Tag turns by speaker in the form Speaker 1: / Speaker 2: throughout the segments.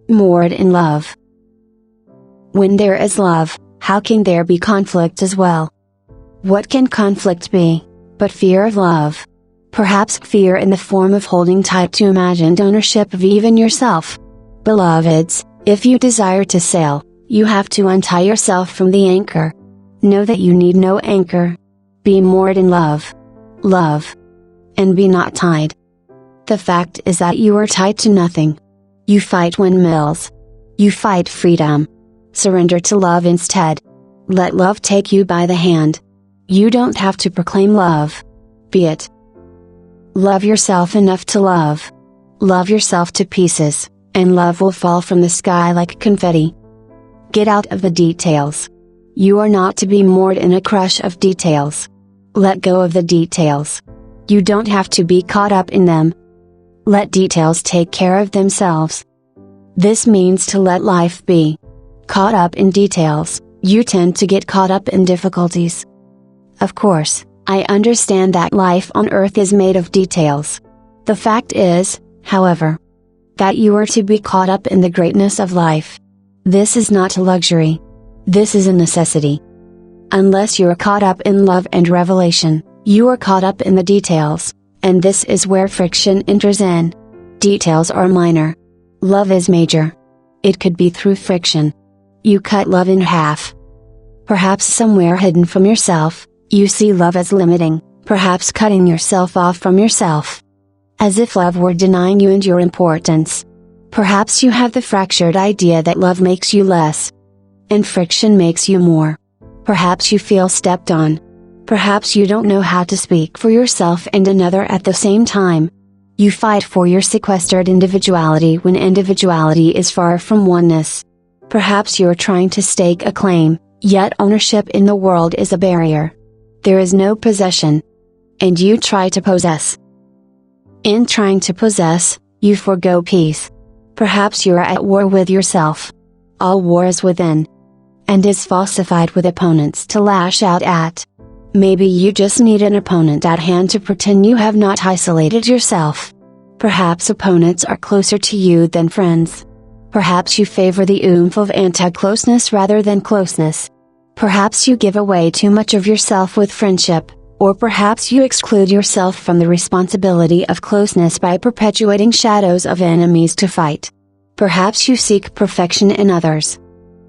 Speaker 1: Moored in love. When there is love, how can there be conflict as well? What can conflict be, but fear of love? Perhaps fear in the form of holding tight to imagined ownership of even yourself. Beloveds, if you desire to sail, you have to untie yourself from the anchor. Know that you need no anchor. Be moored in love. Love. And be not tied. The fact is that you are tied to nothing. You fight windmills. You fight freedom. Surrender to love instead. Let love take you by the hand. You don't have to proclaim love. Be it. Love yourself enough to love. Love yourself to pieces, and love will fall from the sky like confetti. Get out of the details. You are not to be moored in a crush of details. Let go of the details. You don't have to be caught up in them. Let details take care of themselves. This means to let life be. Caught up in details, you tend to get caught up in difficulties. Of course, I understand that life on earth is made of details. The fact is, however, that you are to be caught up in the greatness of life. This is not a luxury. This is a necessity. Unless you are caught up in love and revelation, you are caught up in the details, and this is where friction enters in. Details are minor. Love is major. It could be through friction. You cut love in half. Perhaps somewhere hidden from yourself, you see love as limiting, perhaps cutting yourself off from yourself. As if love were denying you and your importance. Perhaps you have the fractured idea that love makes you less. And friction makes you more. Perhaps you feel stepped on. Perhaps you don't know how to speak for yourself and another at the same time. You fight for your sequestered individuality when individuality is far from oneness. Perhaps you're trying to stake a claim, yet ownership in the world is a barrier. There is no possession. And you try to possess. In trying to possess, you forgo peace. Perhaps you are at war with yourself. All war is within. And is falsified with opponents to lash out at. Maybe you just need an opponent at hand to pretend you have not isolated yourself. Perhaps opponents are closer to you than friends. Perhaps you favor the oomph of anti-closeness rather than closeness. Perhaps you give away too much of yourself with friendship, or perhaps you exclude yourself from the responsibility of closeness by perpetuating shadows of enemies to fight. Perhaps you seek perfection in others.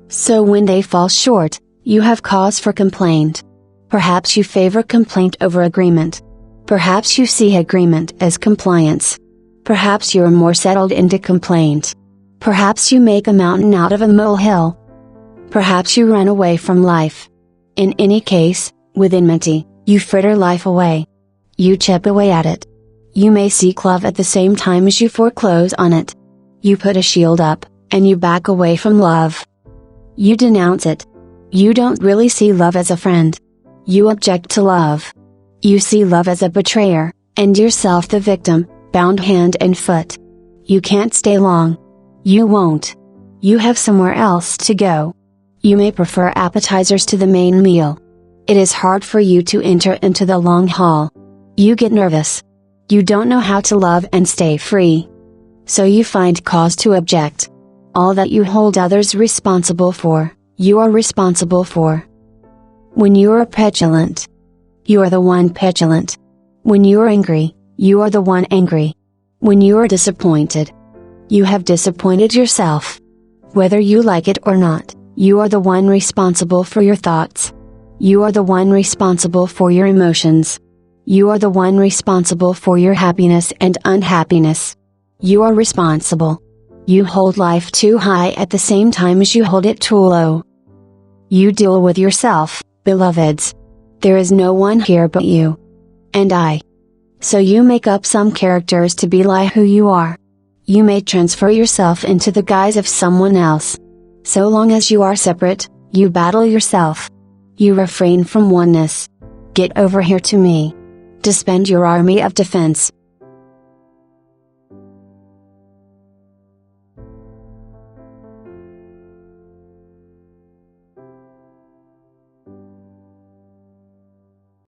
Speaker 1: So when they fall short, you have cause for complaint. Perhaps you favor complaint over agreement. Perhaps you see agreement as compliance. Perhaps you are more settled into complaint. Perhaps you make a mountain out of a molehill. Perhaps you run away from life. In any case, with enmity, you fritter life away. You chip away at it. You may seek love at the same time as you foreclose on it. You put a shield up, and you back away from love. You denounce it. You don't really see love as a friend. You object to love. You see love as a betrayer, and yourself the victim, bound hand and foot. You can't stay long. You won't. You have somewhere else to go. You may prefer appetizers to the main meal. It is hard for you to enter into the long haul. You get nervous. You don't know how to love and stay free. So you find cause to object. All that you hold others responsible for, you are responsible for. When you are petulant, you are the one petulant. When you are angry, you are the one angry. When you are disappointed, you have disappointed yourself. Whether you like it or not, you are the one responsible for your thoughts. You are the one responsible for your emotions. You are the one responsible for your happiness and unhappiness. You are responsible. You hold life too high at the same time as you hold it too low. You deal with yourself, beloveds. There is no one here but you. And I. So you make up some characters to belie who you are. You may transfer yourself into the guise of someone else. So long as you are separate, you battle yourself. You refrain from oneness. Get over here to me. Disband your army of defense.